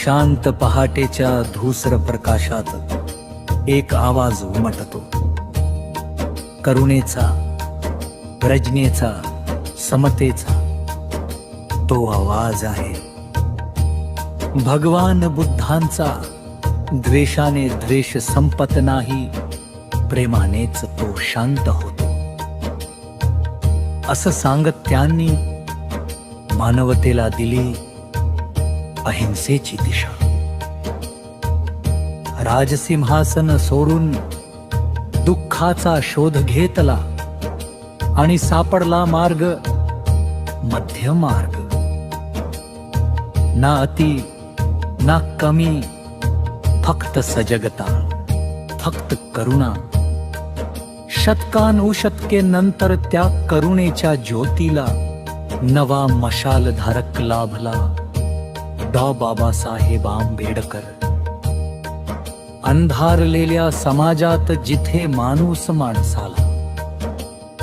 शांत पहाटेच्या धूसर प्रकाशात एक आवाज उमटतो, करुणेचा, प्रज्ञेचा, समतेचा. तो आवाज आहे भगवान बुद्धांचा. द्वेषाने द्वेष संपत नाही, प्रेमानेच तो शांत होतो. असं सांगत त्यांनी मानवतेला दिली अहिंसेची दिशा. राजसिंहासन सोडून दुःखाचा शोध घेतला आणि सापडला मार्ग, मध्य मार्ग. ना अति ना कमी, फक्त सजगता, फक्त करुणा. शतकानुशतके नंतर त्या करुणेच्या ज्योतीला नवा मशालधारक लाभला, डॉ. बाबासाहेब आंबेडकर. अंधारलेल्या समाजात जिथे माणूस माणसाला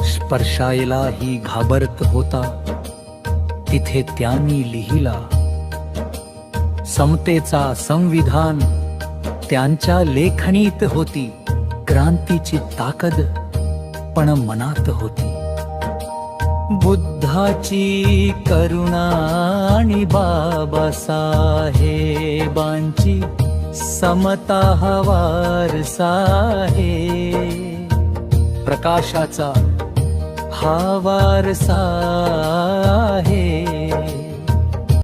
स्पर्शायलाही घाबरत होता, तिथे त्यांनी लिहिला समतेचा संविधान. त्यांच्या लेखणीत होती क्रांतीची ताकद, पण मनात होती बुद्धाची करुणा आणि बाबासाहेबांची समता हा वारसा आहे. प्रकाशाचा हा वारसा आहे.